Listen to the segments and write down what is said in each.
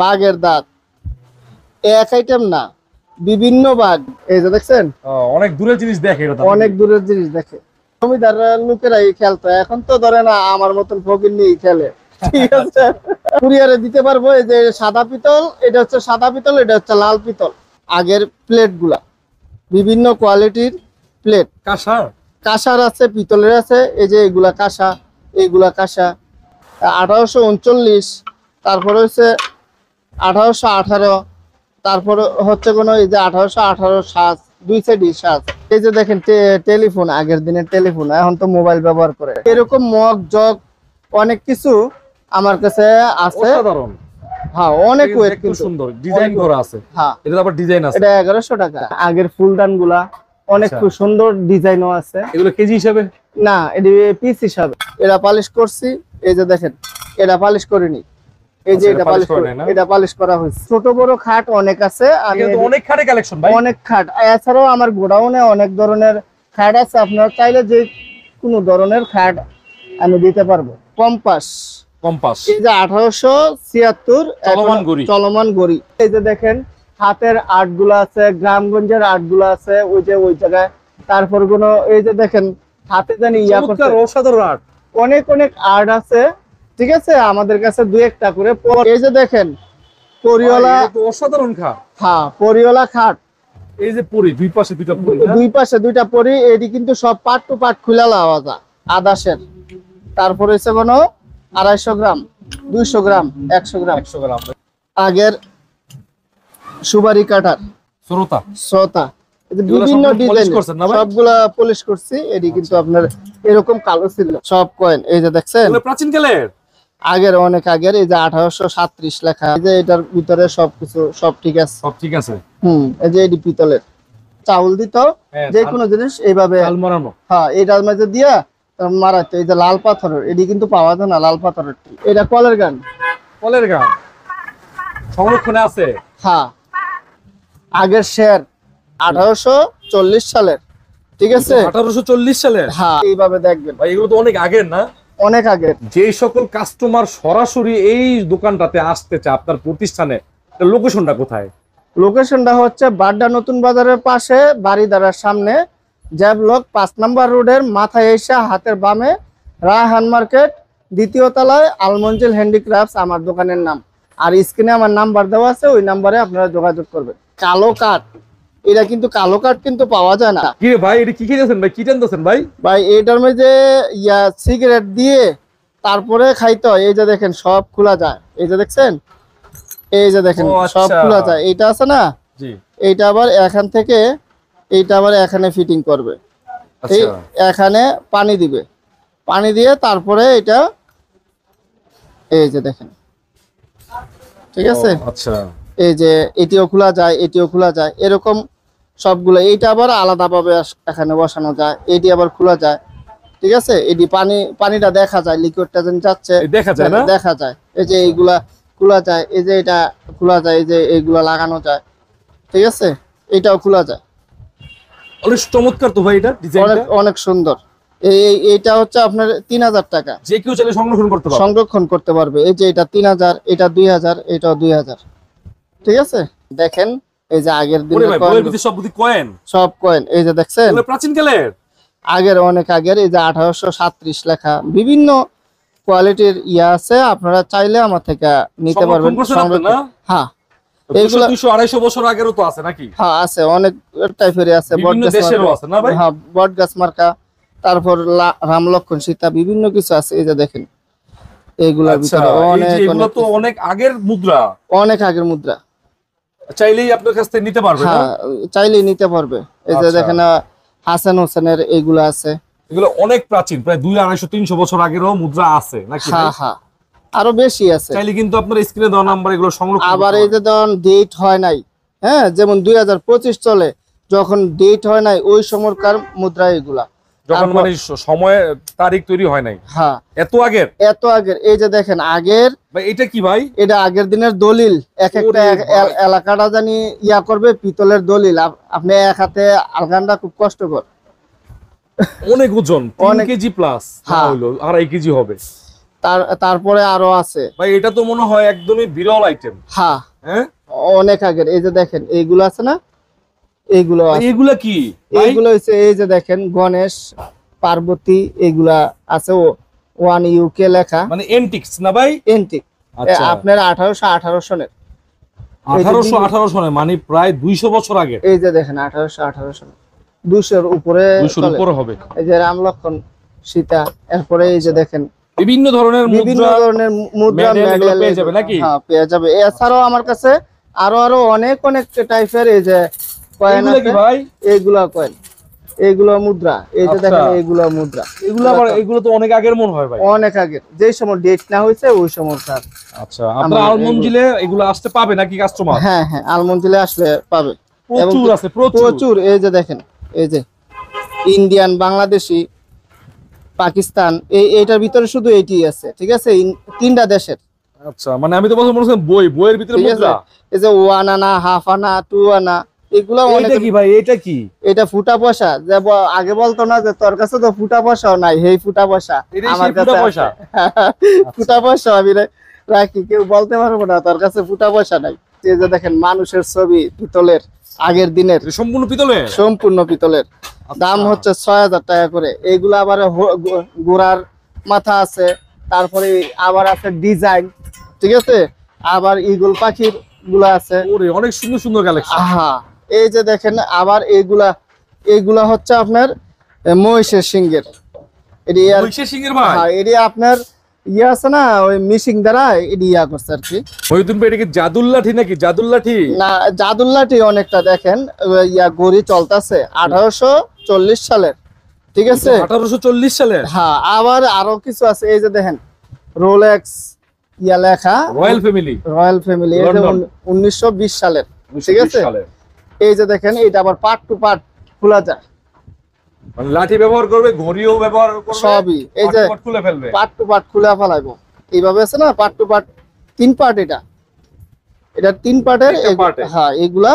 বাঘের দাঁত এক আইটেম না, বিভিন্ন বাঘ। এই যে দেখছেন অনেক দূরের জিনিস দেখে, এটা অনেক দূরের জিনিস দেখে। জমিদার লোকেরাই খেলতো, এখন তো ধরে না আমার মতন ফকির নিয়ে খেলে। ঠিক আছে, কুরিয়ারে দিতে পারবো। এই যে সাদা পিতল, এটা হচ্ছে সাদা পিতল, এটা হচ্ছে লাল পিতল। আগের প্লেট গুলা বিভিন্ন কোয়ালিটির প্লেট, কাঁসার আছে, পিতলের আছে। এই যে এগুলা কাঁসা, এইগুলা কাঁসা। 1839, তারপরে হচ্ছে 1818, তারপরে হচ্ছে কোনো এই যে 1818 সাজ, দুই সাইডই সাজ। এই যে দেখেন টেলিফোন, আগের দিনের টেলিফোন, এখন তো মোবাইল ব্যবহার করে। এরকম মগ জগ অনেক কিছু আমার কাছে আছে। হ্যাঁ, অনেক ওয়েট, কিন্তু সুন্দর ডিজাইন করা আছে। হ্যাঁ, এটা আবার ডিজাইন আছে। এটা 1100 টাকা। আগের ফুলদান গুলা অনেক খুব সুন্দর ডিজাইনও আছে। এগুলো কেজি হিসাবে না, এটা পিস হিসাবে। এটা পালিশ করছি। এই যে দেখেন, এটা পালিশ করিনি। এই যে এটা পালিশ করে, এটা পালিশ করা হয়েছে। ছোট বড় খাট অনেক আছে। আমি অনেক খাটে কালেকশন ভাই, অনেক খাট। এছাড়াও আমার গোডাউনে অনেক ধরনের খাট আছে। আপনারা চাইলে যে কোনো ধরনের খাট আমি দিতে পারবো। কম্পাস, এই যে 1876 চলমান গড়ি। এই যে দেখেন হাতের আর্ট গুলো আছে, গ্রামগঞ্জের আর্ট গুলো আছে ওই যে ওই জায়গায়। তারপর কোনো এই যে দেখেন হাতে জানি অসাধারণ আর্ট, অনেক অনেক আর্ট আছে। ঠিক আছে, আমাদের কাছে দুই একটা করে। এই যে দেখেন পরিওয়ালা, অসাধারণ খাট। হ্যাঁ, পরিওয়ালা খাট। এই যে পরি দুই পাশে দুইটা পরি, দুই পাশে দুইটা পরি। এটি কিন্তু সব পার্ট টু পার্ট খুলে লাওয়া যায়, আদাসের। তারপরে হচ্ছে কোনো 250 গ্রাম, 200 গ্রাম, 100 গ্রাম। আগের সুবারি কাটার শ্রোতা, বিভিন্ন ডিজাইন, সবগুলা পলিশ করছি। এটি কিন্তু আপনার এরকম কালো ছিল সব কয়েন। এই যে দেখছেন প্রাচীন কালের, আগের, অনেক আগের। এই যে 1837 লেখা। এই যে এটার ভিতরে সবকিছু সব ঠিক আছে, সব ঠিক আছে। এই যে এটি পিতলের চাউল দিত, যে কোনো জিনিস এইভাবে। হ্যাঁ, এটার মাঝে দিয়া মারাতে। এই যে লাল পাথরের, এটি কিন্তু পাওয়া যায় না, লাল পাথরের। এটা কলের গান, সংরক্ষণে আছে। হ্যাঁ, আগের শের 1840 সালের। ঠিক আছে, 1840 সালের। হ্যাঁ, এইভাবে দেখবেন ভাই, এগুলো তো অনেক আগের না? অনেক আগের। যে সকল কাস্টমার সরাসরি এই দোকানটাতে আসতে চায় আপনার প্রতিষ্ঠানে, লোকেশনটা কোথায়? লোকেশনটা হচ্ছে বাড্ডা নতুন বাজারের পাশে, বাড়িদারার সামনে, জ্যাব ব্লক 5 নম্বর রোডের মাথায় এসে হাতের বামে রায়হান মার্কেট, দ্বিতীয় তলায় আলমঞ্জিল হ্যান্ডিক্রাফটস আমার দোকানের নাম। আর স্ক্রিনে আমার নাম্বার দেওয়া আছে, ওই নাম্বারে আপনারা যোগাযোগ করবেন। কালো কাঠ, এটা কিন্তু কালো কাঠ কিন্তু পাওয়া যায় না। কি ভাই, এটা কি খেয়েছেন ভাই, কি টানতেছেন ভাই? ভাই, এটার মধ্যে সিগারেট দিয়ে তারপরে খাইতে হয়। এই যে দেখেন সব খোলা যায়। এই যে দেখছেন, এই যে দেখেন সব খোলা যায়। এইটা আছে না, এইটা আবার এখান থেকে, এইটা আবার এখানে ফিটিং করবে। এই এখানে পানি দিবে, পানি দিয়ে তারপরে এটা, এই যে দেখেন। ঠিক আছে, আচ্ছা, এই যে এটিও খোলা যায়, এটিও খোলা যায়, এরকম সবগুলো। এইটা আবার আলাদাভাবে এখানে বসানো যায়, এটি আবার খোলা যায়। ঠিক আছে, এটি পানিটা দেখা যায়, লিকুইডটা যেন যাচ্ছে দেখা যায়। এই যে এইগুলা খোলা যায়, এই যে এটা খোলা যায়, এই যে এইগুলা লাগানো যায়। ঠিক আছে, এটাও খোলা যায়। অনেক চমৎকার তো ভাই, এটা ডিজাইনটা অনেক সুন্দর। এইটা হচ্ছে আপনার 3000 টাকা। যে কেউ চাইলে সংরক্ষণ করতে পারবে। এই যে এটা 3000, এটা 2000, এটাও 2000। ঠিক আছে, দেখেন এই যে আগের দিনের সব কয়েন। এই যে দেখছেন প্রাচীন কালের, আগের, অনেক আগের। এই যে 1837 লেখা, বিভিন্ন কোয়ালিটির আছে। আপনারা চাইলে আমার থেকে নিতে পারবেন। হ্যাঁ, এইগুলো 200-250 বছর আগেরও তো আছে নাকি? হ্যাঁ, আছে, অনেক টাইপের আছে। বটগাছ মার্কা, তারপর রাম লক্ষণ সীতা, বিভিন্ন কিছু আছে। এই যে দেখেন এইগুলোর ভিতরে অনেক আগের মুদ্রা, অনেক আগের মুদ্রা। চাইলেই আপনার কাছ থেকে নিতে পারবে। হ্যাঁ, চাইলেই নিতে পারবে। এই যে দেখেন হাসান হোসেনের এইগুলো আছে। এগুলো অনেক প্রাচীন, প্রায় 200-250-300 বছর আগেরও মুদ্রা আছে নাকি? হ্যাঁ হ্যাঁ, আরো বেশি আছে। চাইলে কিন্তু আপনার স্ক্রিনে দেওয়া নাম্বার এগুলো সংরক্ষণ। আবার এই যে ধরুন ডেট হয় নাই, হ্যাঁ, যেমন 2025 চলে, যখন ডেট হয় নাই ওই সময়কার মুদ্রা এগুলা, যখন মানে সময় তারিখ তৈরি হয় নাই। হ্যাঁ, এত আগের। এই যে দেখেন আগের। ভাই, এটা কি ভাই? এটা আগের দিনের দলিল। এক একটা এলাকাটা জানি করবে, পিতলের দলিল। আপনি এক হাতে আলগানটা খুব কষ্টকর, অনেক ওজন, 3 কেজি প্লাস, হলো 2.5 কেজি হবে। তারপরে আরো আছে। ভাই এটা তো মনে হয় একদমই বিরল আইটেম। হ্যাঁ, হ্যাঁ, অনেক আগের। এই যে দেখেন এইগুলো আছে না, এইগুলো আছে। এগুলা কি ভাই? এইগুলো হচ্ছে এই যে দেখেন গণেশ পার্বতী, এগুলা আছে। ওয়ান ইউকে লেখা, মানে এন্টিক্স না ভাই? এন্টিক। আচ্ছা, আপনার 1818 সনের। 1818 সনে, মানে প্রায় 200 বছর আগে। এই যে দেখেন 1818 সনের, 200-র উপরে 200 চলে। উপরে হবে। এই যে রাম লক্ষণ সীতা, এরপরে এই যে দেখেন বিভিন্ন ধরনের বিভিন্ন মুদ্রা, ধরনের মুদ্রা medal এগুলো medal পেয়ে যাবে নাকি? হ্যাঁ, পেয়ে যাবে। এছাড়াও আমার কাছে আরো অনেক অনেক টাইপের এই যে কয়েন এগুলা আছে। কি ভাই? এইগুলা কয়েন, এইগুলো মুদ্রা। এই যে আচ্ছা। দেখেন এইগুলা মুদ্রা। এগুলো আবার, এগুলো তো অনেক আগের মনে হয় ভাই। অনেক আগের, যেই সময় ডেট না হয়েছে ওই সময়কার। আচ্ছা, আপনার আলমঞ্জিলে এগুলো আসতে পাবে নাকি কাস্টমার? হ্যাঁ হ্যাঁ, আলমন্দিলে আসলে পাবে। প্রচুর আছে, প্রচুর। প্রচুর। এই যে দেখেন, এই যে ইন্ডিয়ান, বাংলাদেশি, পাকিস্তান, এইটার ভিতরে শুধু এইটি আছে, ঠিক আছে? 3টা দেশের। আচ্ছা, মানে আমি তো বলছিলাম বইয়ের ভিতরে ঠিক আছে, মুদ্রা। এই যে 1 আনা, হাফ আনা, 2 আনা, এগুলো অনেক। এটা কি ভাই? এটা কি? এটা ফুটা পয়সা। যে আগে বলতো না যে তোর কাছে তো ফুটা পয়সাও নাই, এই ফুটা পয়সা এটাই আমার সেই কাছে ফুটা আছে। পয়সা? ফুটা পয়সা আমি রাখি, কেউ বলতে পারবো না তোর কাছে ফুটা পয়সা নাই। এই যে দেখেন মানুষের ছবি, পিতলের, আগের দিনের, এটা সম্পূর্ণ পিতলে? সম্পূর্ণ পিতলের। দাম হচ্ছে 6000 টাকা করে। এইগুলো আবার ঘোড়ার মাথা আছে, তারপরে আবার আছে ডিজাইন, ঠিক আছে? আবার ঈগল পাখির গুলা আছে। ওরে, অনেক সুন্দর সুন্দর কালেকশন। হ্যাঁ, এই যে দেখেন আবার এইগুলা হচ্ছে আপনার মহিষের সিংহের। এটি মহিষের সিংহের ভাই? হ্যাঁ, এটি আপনার ইয়ে আছে না, ওই মিশিং দ্বারা এটি ইয়া করছে আর কি। মহিউদ্দিন ভাই, এটা কি জাদুর লাঠি নাকি? জাদুর লাঠি না, জাদুল্লাটি অনেকটা দেখেন ইয়া গড়ি চলতেছে 1840 সালের, ঠিক আছে? 1840 সালের? হ্যাঁ, আবার আরো কিছু আছে। এই যে দেখেন রোলেক্স ইয়া লেখা, রয়্যাল ফ্যামিলি। রয়্যাল ফ্যামিলি, এই যে লন্ডন। 1920 সালের, ঠিক আছে? এই যে দেখেন এটা আবার পার্ট টু পার্ট খোলা যায়, মানে লাঠি ব্যবহার করবে, ঘড়িও ব্যবহার করবে, সবই। এই যে পাট খুলে ফেলবে। পার্ট টু পার্ট খুলে ফেলাইবো এইভাবে, আছে না পার্ট টু পার্ট, 3 পার্ট। এটা 3 পার্টের। তিনটা part এ। হ্যাঁ, এগুলা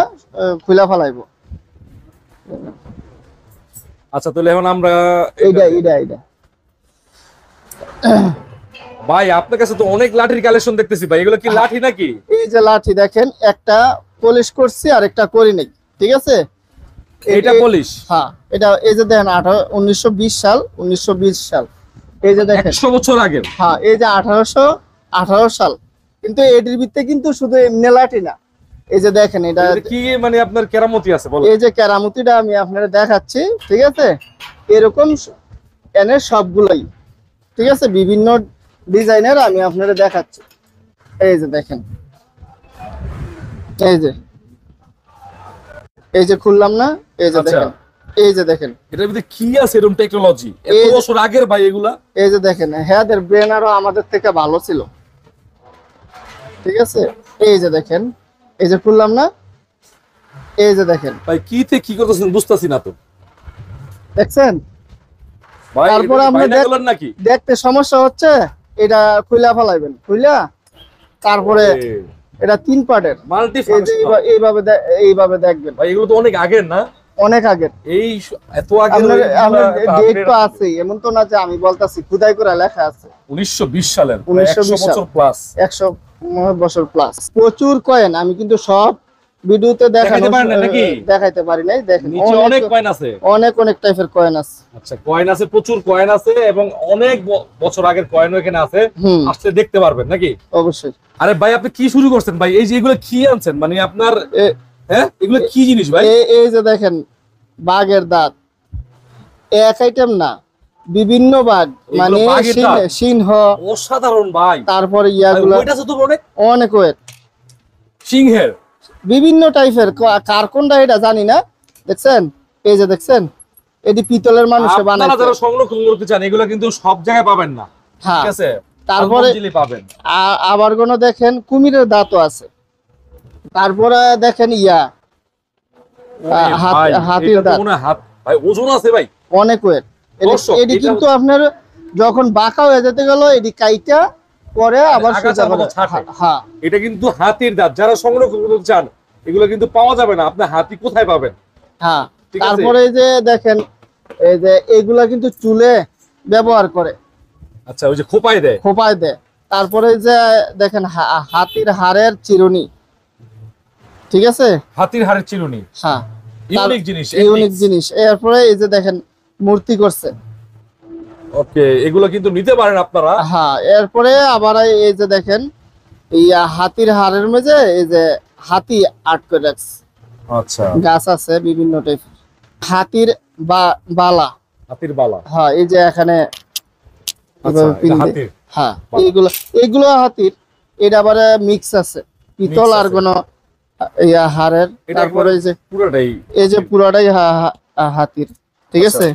খুলে ফেলাইবো। আচ্ছা, তাহলে এখন আমরা এইটা ভাই, আপনার কাছে তো অনেক লাঠির কালেকশন দেখতেছি ভাই, এগুলো কি লাঠি নাকি? এই যে লাঠি দেখেন, একটা পলিশ করছি আর একটা করি নাই, ঠিক আছে? এটা পলিশ? হ্যাঁ, এটা এই যে দেখেন 1920 সাল, 1920 সাল। এই যে দেখেন 100 বছর আগের। হ্যাঁ, এই যে 1818 সাল। কিন্তু এটির ভিতরে কিন্তু শুধু এমনি লাঠি না, এই যে দেখেন এটা এটা কি মানে আপনার কেরামতি আছে বলো? এই যে কেরামতিটা আমি আপনাদের দেখাচ্ছি, ঠিক আছে? এরকম এনে সবগুলোই, ঠিক আছে, বিভিন্ন ডিজাইনের আমি আপনাদের দেখাচ্ছি। এই যে দেখেন, এই যে খুললাম না, এই যে দেখেন, এই যে দেখেন এটার ভিতরে কি আছে এরকম টেকনোলজি? এত এই যে- বছর আগের ভাই এগুলা? এই যে দেখেন, হ্যাঁদের ব্রেন আরো আমাদের থেকে ভালো ছিল, ঠিক আছে? এই যে দেখেন, এই যে খুললাম না, এই যে দেখেন, ভাই কি করতেছেন বুঝতাছি না তো দেখছেন? ভাই। তারপর এটা কি আমরা binocular নাকি? দেখতে সমস্যা হচ্ছে, এটা খুলে ফেলাইবেন, খুইলা তারপরে এটা 3 পার্টের। মাল্টি এই যে ফাংশনাল। এইভাবে দেখবেন। ভাই এগুলো তো অনেক আগের না? অনেক আগের। এত আগের আপনার ডেট তো আছে, এমন তো না যে আমি বলতাছি, খুদাই করে লেখা আছে 1920 সালের, 1920 100 বছর প্লাস। 100 বছর প্লাস। প্রচুর কয়েন, আমি কিন্তু সব ভিডিওতে দেখাইতে পারেন না নাকি? দেখাইতে পারি নাই। দেখেন নিচে অনেক কয়েন আছে। অনেক টাইপের কয়েন আছে। আচ্ছা, কয়েন আছে, প্রচুর কয়েন আছে, এবং অনেক বছর আগের কয়েন এখানে আছে। হুম, আসলে দেখতে পারবেন নাকি? অবশ্যই। আরে ভাই, আপনি কি শুরু করছেন ভাই? এই যে এগুলো কি আনছেন, মানে আপনার হ্যাঁ, এগুলো কি জিনিস ভাই? এই যে দেখেন বাঘের দাঁত, এক আইটেম না, বিভিন্ন বাঘ, এগুলো মানে বাঘের দাঁত? সিংহ, অসাধারণ ভাই। তারপরে ইয়াগুলো ওইটা তো অনেক অনেক ওয়েট, সিংহের। বিভিন্ন টাইপের। কার কোনটা এটা জানি না, দেখছেন? এই যে দেখছেন, এটি পিতলের মানুষে আপনারা বানাইছে। যারা সংরক্ষণ করতে চান, এগুলো কিন্তু সব জায়গায় পাবেন না, হ্যাঁ। ঠিক আছে? তারপরে আলমঞ্জিলে পাবেন। আবার কোনো দেখেন কুমিরের দাঁতও আছে। তারপরে দেখেন ভাই, হাতির এটা তো দাঁত, মনে হয় হাত ভাই, ওজন আছে ভাই। অনেক ওয়েট। দর্শক, এটি এটা কিন্তু আপনার যখন বাঁকা হয়ে যেতে গেল, এটি কাইটা পরে আবার সোজা আগাছার মতো করে। ছাঁটে। হ্যাঁ, এটা কিন্তু হাতির দাঁত। যারা সংরক্ষণ করতে চান, এগুলো কিন্তু পাওয়া যাবে না। আপনি হাতি কোথায় পাবেন? হ্যাঁ। ঠিক আছে? তারপরে এই যে দেখেন, এই যে এগুলা কিন্তু চুলে ব্যবহার করে, আচ্ছা, ওই যে খোপায় দেয়। খোপায় দেয়। তারপরে এই যে দেখেন হাতির হাড়ের চিরুনি, ঠিক আছে, হাতির হাড়ের চিরুনি, হ্যাঁ ইউনিক জিনিস, ইউনিক জিনিস। এরপরে এই যে দেখেন মূর্তি করছে। ওকে, এগুলো কিন্তু নিতে পারেন আপনারা। হ্যাঁ, এরপরে আবার এই যে দেখেন এই হাতির হাড়ের মেঝে এই যে হাতি আর্ট করে রাখছে। আচ্ছা, গাছ আছে বিভিন্ন টাইপের। হাতির বালা, হাতির বালা। হ্যাঁ এই যে এখানে আচ্ছা, এভাবে পিন এটা দিয়ে- হাতির হ্যাঁ বালা। এইগুলো হাতির। এটা আবার মিক্স আছে পিতল আর আছে। কোন হাড়ের। এটা তারপরে এই যে পুরোটাই এই যে পুরাটাই হাতির, ঠিক আচ্ছা। আছে।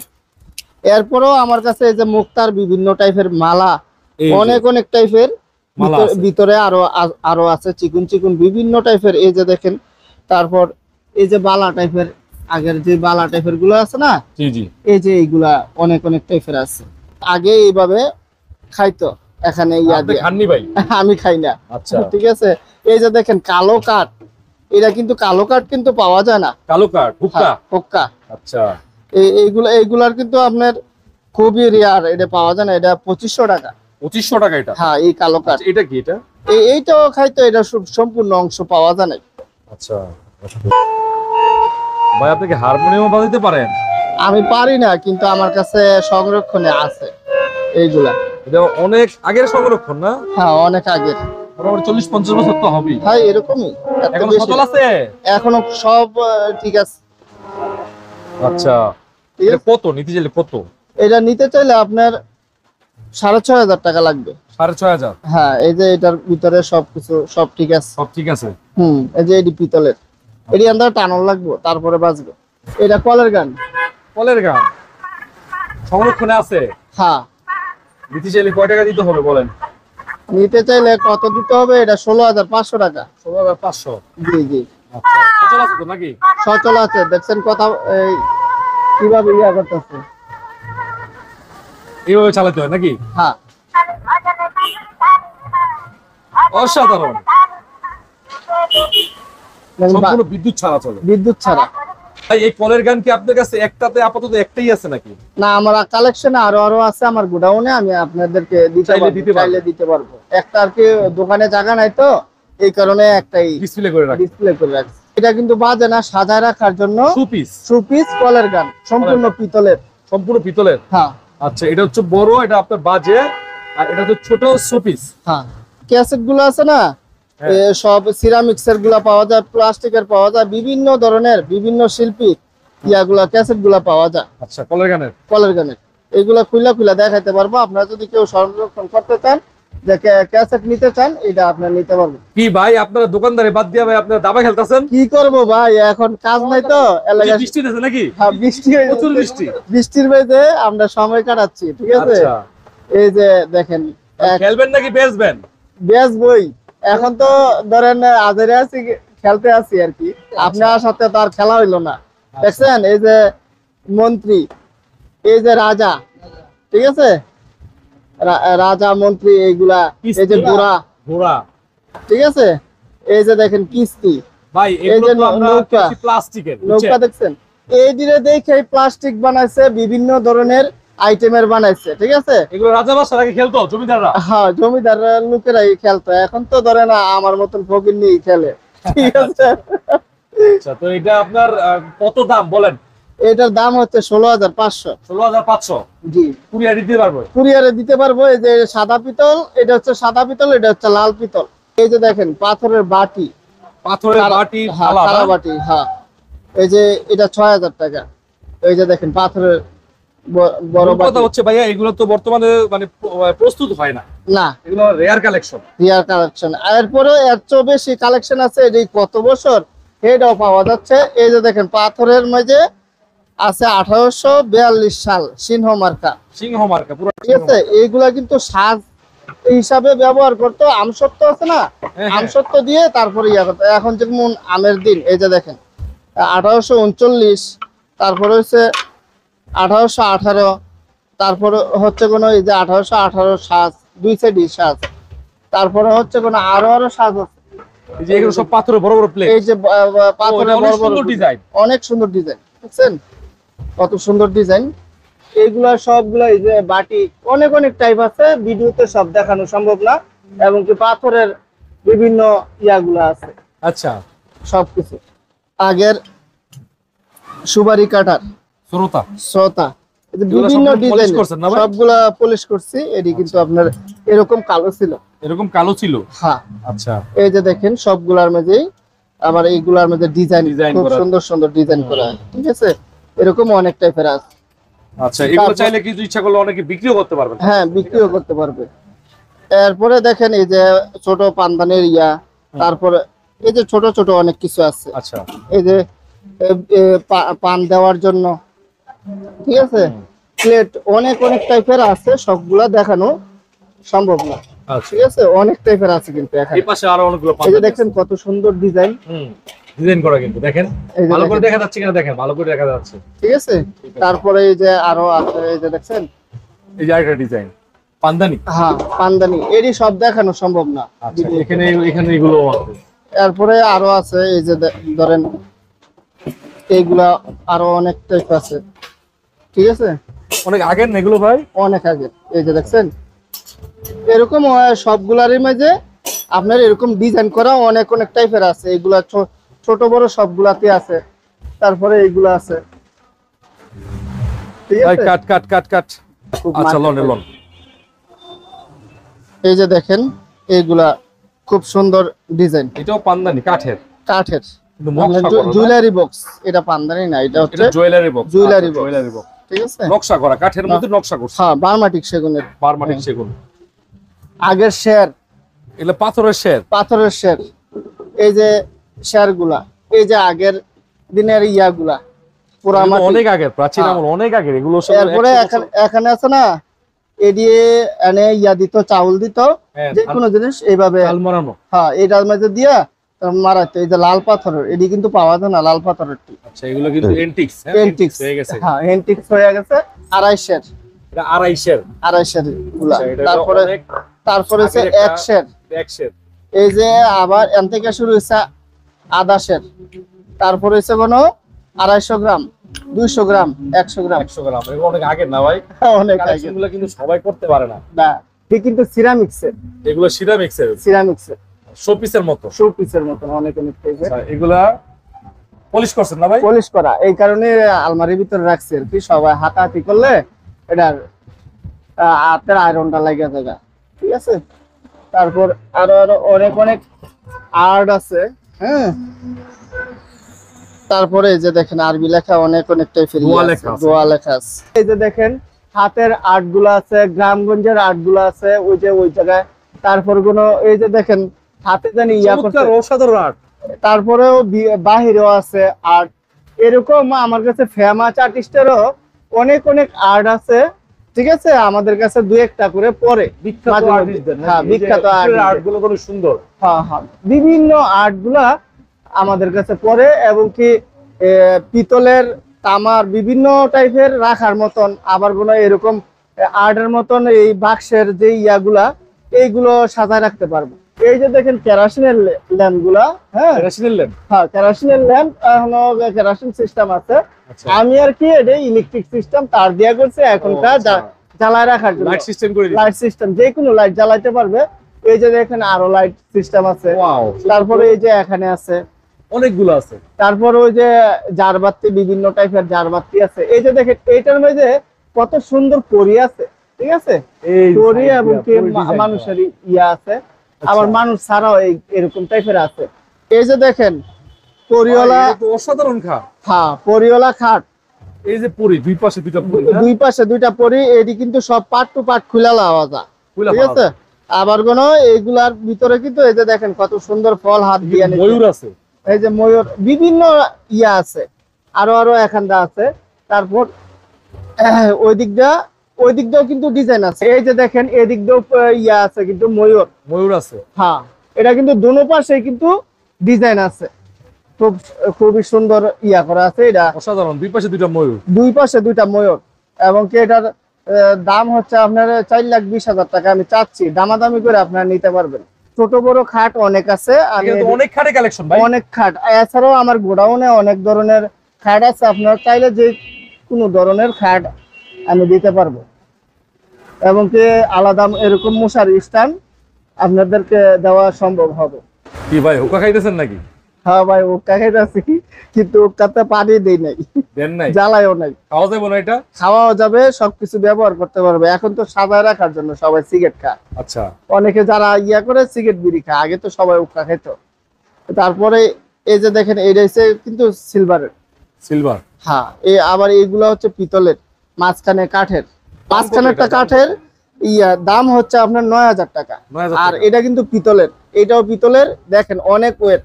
এরপরেও আমার কাছে এই যে মুক্তার বিভিন্ন টাইপের মালা, এই যে অনেক টাইপের মালা আছে। ভিতরে আরো আছে চিকুন চিকুন বিভিন্ন টাইপের। এই যে দেখেন, তারপর এই যে বালা টাইপের, আগের যে বালা টাইপের গুলো আছে না, জি জি। এই যে এইগুলা অনেক টাইপের আছে। আগে এইভাবে খাইতো, এখানে ইয়া আপনি দিয়ে। খাননি ভাই? আমি খাই না। আচ্ছা, ঠিক আছে। এই যে দেখেন কালো কাঠ, এটা কিন্তু কালো কাঠ কিন্তু পাওয়া যায় না, কালো কাঠ, হুক্কা। হুক্কা। আচ্ছা, এইগুলার কিন্তু আপনার খুবই রেয়ার, এটা পাওয়া যায় না। এটা 2500 টাকা। 2500 টাকা এটা? হ্যাঁ, এই কালো কাঠ। আচ্ছা, এটা কি? এটা এইটাও খাইতো, এটা সম্পূর্ণ অংশ পাওয়া যায় না। আচ্ছা। ভাই, আপনি কি হারমোনিয়াম বাজাতে পারেন? আমি পারি না, কিন্তু আমার কাছে সংরক্ষণে আছে এইগুলা। এটা অনেক আগের সংরক্ষণ না? হ্যাঁ, অনেক আগের। মোটামুটি 40-50 বছর তো হবেই। হ্যাঁ, এরকমই। এত এখন বেশি সচল না। আছে? এখনো সব ঠিক আছে। আচ্ছা, ঠিক এটা আছে। কত নিতে চাইলে কত? এটা নিতে চাইলে আপনার 6500 টাকা লাগবে। 6500? হ্যাঁ, এই যে এটার ভিতরে সবকিছু সব ঠিক আছে। সব ঠিক আছে। এই যে এটি পিতলের, এটি আন্দাজ টানল লাগবে, তারপরে বাজবে। এটা কলের গান। কলের গান সংরক্ষণে আছে? হ্যাঁ। নিতে চাইলে কয় টাকা দিতে হবে বলেন? নিতে চাইলে কত দিতে হবে? এটা 16500 টাকা। 16500? জি জি। আচ্ছা, সচল আছে তো নাকি? সচল আছে। দেখছেন কথা কিভাবে ইয়া করতেছে। এইভাবে চালাতে হয় নাকি? হ্যাঁ। অসাধারণ। সম্পূর্ণ বিদ্যুৎ ছাড়া চলে? বিদ্যুৎ ছাড়া। ভাই, এই কলের গান কি আপনার কাছে একটাতে আপাতত একটাই আছে নাকি? না, আমার কালেকশনে আরো আছে আমার গোডাউনে। আমি আপনাদেরকে চাইলে দিতে পারবো। একটা আর কি দোকানে জায়গা নাই তো, এই কারণে একটাই ডিসপ্লে করে রাখি। ডিসপ্লে করে রাখছি। এটা কিন্তু বাজে না, সাজায় রাখার জন্য। সুপিস কলের গান, সম্পূর্ণ পিতলের। সম্পূর্ণ পিতলের? হ্যাঁ। আচ্ছা, এটা হচ্ছে বড়, এটা আপনার বাজে, আর এটা হচ্ছে ছোট সুপিস। হ্যাঁ, ক্যাসেট গুলো আছে না, হ্যাঁ। সব সিরামিক্স এর গুলা পাওয়া যায়, প্লাস্টিকের পাওয়া যায়, বিভিন্ন ধরনের বিভিন্ন শিল্পী ইয়াগুলা ক্যাসেট গুলা পাওয়া যায়। আচ্ছা, কলের গানের এইগুলা খুলা দেখাইতে পারবো। আপনারা যদি কেউ সংরক্ষণ করতে চান, যে ক্যাসেট নিতে চান, এটা আপনারা নিতে পারবেন। কি ভাই, আপনারা দোকানদারে বাদ দিয়া ভাই আপনারা দাবা খেলতেছেন? কি করবো ভাই, এখন কাজ নাই তো এলাকায়। বৃষ্টি হচ্ছে নাকি? হ্যাঁ, বৃষ্টি হয়েছে। প্রচুর বৃষ্টি। বৃষ্টির মধ্যে আমরা সময় কাটাচ্ছি, ঠিক আছে। আচ্ছা, এই যে দেখেন, খেলবেন নাকি বেচবেন? বেশ বই এখন তো ধরেন আজেরে আছি, খেলতে আছি আর কি। আপনার সাথে তো আর খেলা হইলো না। দেখছেন এই যে মন্ত্রী, এই যে রাজা, ঠিক আছে, রাজা মন্ত্রী এইগুলা, এই যে ঘোড়া, ঠিক আছে। এই যে দেখেন কিস্তি ভাই, এগুলো তো আমরা কিনছি প্লাস্টিকের, নৌকা দেখছেন। এই দিনে দেখে প্লাস্টিক বানাইছে, বিভিন্ন ধরনের আইটেমের বানাইছে, ঠিক আছে। এগুলো রাজাবাসার আগে খেলতো জমিদাররা? হ্যাঁ, জমিদার লোকেরাই খেলতো। এখন তো ধরে না আমার মতন ফকির নিয়ে খেলে, ঠিক আছে। আচ্ছা, তো এটা আপনার কত দাম বলেন? এটার দাম হচ্ছে 16500। 16500? জি। কুরিয়ার দিতে পারবো? কুরিয়ারে দিতে পারবো। এই যে সাদা পিতল, এটা হচ্ছে সাদা পিতল, এটা হচ্ছে লাল পিতল। এই যে দেখেন পাথরের বাটি, পাথরের বাটি, থালা বাটি। হ্যাঁ, এই যে এটা 6000 টাকা। এই যে দেখেন পাথরের বড় বাটি। কথা হচ্ছে ভাইয়া, এগুলো তো বর্তমানে মানে প্রস্তুত হয় না, না, এগুলো রেয়ার কালেকশন। রিয়ার কালেকশন। এরপরে এর চেয়ে বেশি কালেকশন আছে। এটি কত বছর এটাও পাওয়া যাচ্ছে। এই যে দেখেন পাথরের মাঝে আছে 1842 সাল সিংহ মার্কা। পুরো, ঠিক আছে। এইগুলা কিন্তু সাজ হিসাবে ব্যবহার করতো। আমসত্ব আছে না, আমসত্ব দিয়ে তারপরে ইয়া করতো। এখন যেমন আমের দিন, এই যে দেখেন 1839, তারপরে হচ্ছে 1818, তারপরে হচ্ছে কোনো এই যে 1818 সাজ, দুই সাইডই সাজ। তারপরে হচ্ছে কোনো আরো সাজ আছে। এই যে এগুলো সব পাথরের বড় বড় প্লেট। এই যে পাথরের বড় বড় ডিজাইন, অনেক সুন্দর ডিজাইন, দেখছেন কত সুন্দর ডিজাইন। এইগুলা সবগুলা এই যে বাটি অনেক অনেক টাইপ আছে, ভিডিওতে সব দেখানো সম্ভব না। এবং কি পাথরের বিভিন্ন ইয়াগুলা আছে, আচ্ছা সবকিছু। আগের সুবারি কাটার শ্রোতা শ্রোতা, এই যে এগুলা বিভিন্ন সবগুলো polish ডিজাইন করছেন না ভাই? সবগুলা পলিশ করছি। এটি কিন্তু আপনার এরকম কালো ছিল। এরকম কালো ছিল? হ্যাঁ, আচ্ছা এই যে দেখেন সবগুলার মধ্যেই আবার এইগুলার মধ্যে ডিজাইন Design খুব করা। সুন্দর সুন্দর ডিজাইন করা, ঠিক আছে। এরকম অনেক টাইপের আছে। আচ্ছা, এগুলো তারপর- চাইলে কিছু ইচ্ছা করলে অনেকে বিক্রিও করতে পারবেন। হ্যাঁ, বিক্রিও করতে পারবে। এরপরে দেখেন এই যে ছোট পানদানের ইয়া, তারপরে এই যে ছোট ছোট অনেক কিছু আছে। আচ্ছা এই যে পান দেওয়ার জন্য, ঠিক আছে, প্লেট অনেক অনেক টাইপের আছে, সবগুলা দেখানো সম্ভব না, আচ্ছা, ঠিক আছে। অনেক টাইপের আছে কিন্তু এখানে। এই পাশে আরো অনেকগুলো এই যে দেখেন কত সুন্দর ডিজাইন, ডিজাইন করা, কিন্তু দেখেন এই যে ভালো করে দেখেন। দেখা যাচ্ছে কিনা, দেখেন ভালো করে দেখা যাচ্ছে। ঠিক আছে। তারপরে এই যে আরো আছে, এই যে দেখছেন, এই যে আরেকটা ডিজাইন পান্দানি। হ্যাঁ পানদানি, এরই সব দেখানো সম্ভব না। আচ্ছা, এখানে এখানে এগুলো আছে। এরপরে আরো আছে এই যে ধরেন এইগুলা আরো অনেক টাইপ আছে, ঠিক আছে। অনেক আগের না এগুলো ভাই? অনেক আগে। এই যে দেখছেন এরকম সবগুলারই মাঝে আপনার এরকম ডিজাইন করা অনেক অনেক টাইপের আছে। এগুলা ছোট বড় সবগুলাতে আছে। তারপরে এইগুলা আছে, ঠিক ভাই আছে। কাট কাট কাট কাট। খুব আচ্ছা, market লন লন। এই যে দেখেন এইগুলা খুব সুন্দর ডিজাইন, এটাও পান্দানি কাঠের, কাঠের কিন্তু নকশা করা না? Jewellery box. এটা পানদানি না, এটা হচ্ছে এটা jewellery box. Jewellery box. Jewellery box, ঠিক আছে। নকশা করা কাঠের মধ্যে নকশা করছে। হ্যাঁ, বার্মাটিক সেগুনের। বারমাটিক সেগুন। আগের শের, এগুলো পাথরের শের। পাথরের শের। এই যে শের গুলা, এই যে আগের দিনের ইয়াগুলা পুরা এগুলো মাটি। অনেক আগের, প্রাচীন হ্যাঁ। আমল, অনেক আগের এগুলো সব। এরপরে 100 বছর। এখানে আছে না, এদিকে এনে ইয়া দিত, চাউল দিত, হ্যাঁ, যে কোনো জিনিস এইভাবে। হাল মারানো। হ্যাঁ, এটার মধ্যে দিয়া মারাইতো। এই যে লাল পাথরের, এটি কিন্তু পাওয়া যায় না, লাল পাথরের। আচ্ছা, এগুলো কিন্তু এন্টিক্স, হ্যাঁ, এন্টিক্স হয়ে গেছে। হ্যাঁ, এন্টিক্স হয়ে গেছে। 250 এটা 250 250 গুলা। আচ্ছা, এটা তারপরে অনেক তারপরে হচ্ছে আগের একটা- 100। 100 এই যে আবার এন থেকে শুরু হয়েছে 250। তারপরে হচ্ছে কোনো 250 গ্রাম, 200 গ্রাম, 100 গ্রাম। 100 গ্রাম। এগুলো অনেক আগের না ভাই? অনেক আগে। কালেকশনগুলো কিন্তু সবাই করতে পারে না। না, ঠিক কিন্তু সিরামিক্সের, এগুলো সিরামিক্সের সিরামিক্সের শোপিসের মতো। শো পিসের মতন অনেক অনেক টাইপের। আচ্ছা, এগুলা পলিশ করছেন না ভাই? পলিশ করা, এই কারণে আলমারির ভিতরে রাখছি আর কি। সবাই হাতাহাতি করলে এটার হাতের আয়রনটা লাগে জায়গা, ঠিক আছে। তারপর আরো আরো অনেক অনেক আর্ট আছে, হ্যাঁ। তারপরে এই যে দেখেন আরবি লেখা অনেক অনেক টাইপের দোয়া লেখা আছে। দোয়া লেখা আছে। এই যে দেখেন হাতের আর্ট গুলো আছে, গ্রামগঞ্জের আর্ট গুলো আছে ওই যে ওই জায়গায়। তারপর কোনো এই যে দেখেন হাতে জানি ইয়া করছে। চমৎকার, অসাধারণ আর্ট। তারপরেও বাহিরেও আছে আর্ট। এরকম আমার কাছে ফেমাস আর্টিস্টেরও অনেক অনেক আর্ট আছে, ঠিক আছে। আমাদের কাছে দুই একটা করে পরে বিখ্যাত মাঝে মধ্যে। আর্টিস্টদের, হ্যাঁ, বিখ্যাত আর্ট গুলো খুব সুন্দর। হ্যাঁ হ্যাঁ, বিভিন্ন আর্ট গুলা আমাদের কাছে পরে। এবং কি পিতলের, তামার বিভিন্ন টাইপের রাখার মতন, আবার কোনো এরকম আর্টের মতন এই বাক্সের যে ইয়াগুলা, এইগুলো সাজায় রাখতে পারবো। এই যে দেখেন কেরাসিনের ল্যাম্প গুলা, হ্যাঁ এটা শুনলেন? হ্যাঁ, কেরাসিনের ল্যাম্প। এখনো কেরাসিন সিস্টেম আছে। আচ্ছা, আমি আর কি এটা ইলেকট্রিক সিস্টেম তার দিয়া করছে এখনকার, আচ্ছা। জ্বালায় রাখার জন্য লাইট সিস্টেম করে দিয়েছে। লাইট সিস্টেম, যে কোনো লাইট জ্বালাইতে পারবে। এই যে দেখেন আরো লাইট সিস্টেম আছে। ওয়াও, তারপরে এই যে এখানে আছে। অনেকগুলো আছে। তারপর ওই যে জারবাতি, বিভিন্ন টাইপের জারবাতি আছে। এই যে দেখেন এইটার মধ্যে কত সুন্দর পরি আছে, ঠিক আছে। এই পরি side এবং দিয়া, কি পরি design মানুষের ইয়া আছে, আবার মানুষ ছাড়াও এরকম টাইপের আছে। এই যে দেখেন করা। পরিওয়ালা, এটা তো অসাধারণ খা। হ্যাঁ পরিওয়ালা খাট। এই যে পরি, দুই পাশে দুইটা পরি, না? দুই পাশে দুইটা পরি, এটি কিন্তু সব পার্ট টু পার্ট খুলে লওয়া যায়, খুইলা ঠিক আছে। আবার কোন এইগুলার ভিতরে কিন্তু এই যে দেখেন কত সুন্দর ফল হাত দিয়ে নিচ্ছে। ময়ূর আছে। এই যে ময়ূর, বিভিন্ন ইয়া আছে, আরো আরো এখানটা আছে। তারপর ওই দিকটাও কিন্তু ডিজাইন আছে। এই যে দেখেন এদিক দিয়েও ইয়া আছে কিন্তু ময়ূর। ময়ূর আছে। হ্যাঁ, এটা কিন্তু দোনো পাশে কিন্তু ডিজাইন আছে, খুবই সুন্দর ইয়া করা আছে। এটা অসাধারণ, দুই পাশে দুইটা ময়ূর। দুই পাশে দুইটা ময়ূর। এবং কি এটার দাম হচ্ছে আপনার 4,20,000 টাকা আমি চাচ্ছি। দামাদামি করে আপনারা নিতে পারবেন। ছোট বড় খাট অনেক আছে। আমি এখানে তো অনেক খাটে কালেকশন ভাই। অনেক খাট, এছাড়াও আমার গোডাউনে অনেক ধরনের খাট আছে। আপনারা চাইলে যে কোনো ধরনের খাট আমি দিতে পারবো। এবং কি আলাদা এরকম মশারি স্ট্যান্ড আপনাদেরকে দেওয়া সম্ভব হবে। কি ভাই হুক্কা খাইতেছেন নাকি? হ্যাঁ ভাই, হুক্কা খাইতেছি, কিন্তু হুক্কাতে পানি দেই নাই, দেন নাই? জ্বালাইও নাই। খাওয়া যাবে না এটা? খাওয়াও যাবে, সবকিছু ব্যবহার করতে পারবে। এখন তো সাজায় রাখার জন্য সবাই সিগারেট খায়। আচ্ছা, অনেকে যারা ইয়া করে সিগারেট বিড়ি খায়, আগে তো সবাই হুক্কা খাইতো। তারপরে এই যে দেখেন, এইটা হচ্ছে কিন্তু সিলভারের। সিলভার? হ্যাঁ, এই আবার এইগুলা হচ্ছে পিতলের, মাঝখানে কাঠের। মাঝখানে একটা কাঠের দাম হচ্ছে আপনার 9,000 টাকা। 9,000 আর টাকা। এটা কিন্তু পিতলের, এটাও পিতলের। দেখেন অনেক ওয়েট,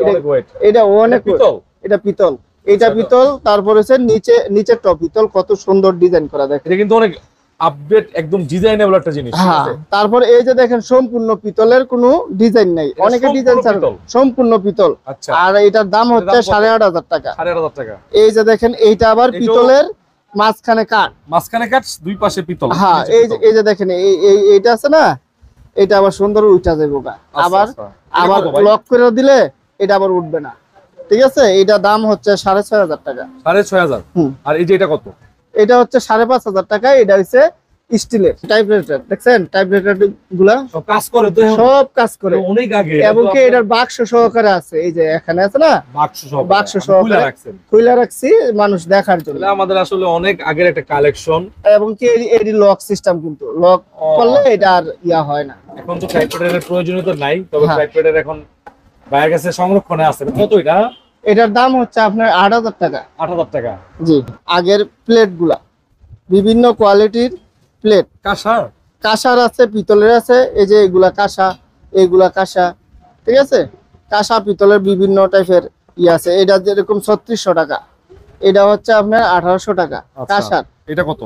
অনেক ওয়েট। এটা অনেক এটা পিতল? এটা পিতল, এটা পিতল। তারপর হচ্ছে নিচের টপ পিতল, কত সুন্দর ডিজাইন করা দেখেন। এটা কিন্তু অনেক আপডেট, একদম ডিজাইনেবল একটা জিনিস। হ্যাঁ, তারপর এই যে দেখেন সম্পূর্ণ পিতলের কোনো ডিজাইন নাই, এটা অনেকে ডিজাইন সম্পূর্ণ ছাড়া পিতল? সম্পূর্ণ পিতল। আচ্ছা। আর এটার দাম হচ্ছে এটার দাম কত? 8,500 টাকা। 8,500 টাকা। এই যে দেখেন, এইটা আবার এটাও- পিতলের, মাঝখানে কাঠ। মাঝখানে কাঠ, দুই পাশে পিতল। হ্যাঁ, নিচে এই যে পিতল। এই যে দেখেন, এইটা আছে না, এটা আবার সুন্দর উঠা যাবে গা। আচ্ছা, আবার আচ্ছা। এটা আবার কত ভাই? লক করে দিলে এটা আবার উঠবে না। ঠিক আছে, এটা দাম হচ্ছে 6,500 টাকা। 6,500। হুম। আর এই যে এটা কত? এটা হচ্ছে 5,500 টাকা। এটা হচ্ছে স্টিলের টাইপরাইটার, দেখছেন টাইপরাইটার গুলা সব কাজ করে তো? সব কাজ করে। এটা অনেক আগে। এবং এটা তো কি এটার বাক্স সহকারে আছে, এই যে এখানে আছে না, বাক্স সব বাক্স খুলে সহকারে রাখছেন। খুলে রাখছি মানুষ দেখার জন্য। এটা আমাদের আসলে অনেক আগের একটা কালেকশন। এবং কি এর লক সিস্টেম, কিন্তু লক করলে এটা আর ইয়া হয় না। এখন তো ট্রাইপডের প্রয়োজনীয়তা নাই, তবে হ্যাঁ। ট্রাইপডের এখন বাইরের কাছে সংরক্ষণে আছে। কত এটা? এটার দাম হচ্ছে আপনার 8,000 টাকা। 8,000 টাকা। জি। আগের প্লেট গুলা বিভিন্ন কোয়ালিটির প্লেট, কাঁসার? কাঁসার আছে, পিতলের আছে। এই যে এগুলা কাঁসা, এগুলা কাঁসা। ঠিক আছে, কাঁসা পিতলের বিভিন্ন টাইপের আছে। এটা যেরকম 3600 টাকা, এটা হচ্ছে আপনার 1,800 টাকা আচ্ছা। কাঁসার। এটা কত?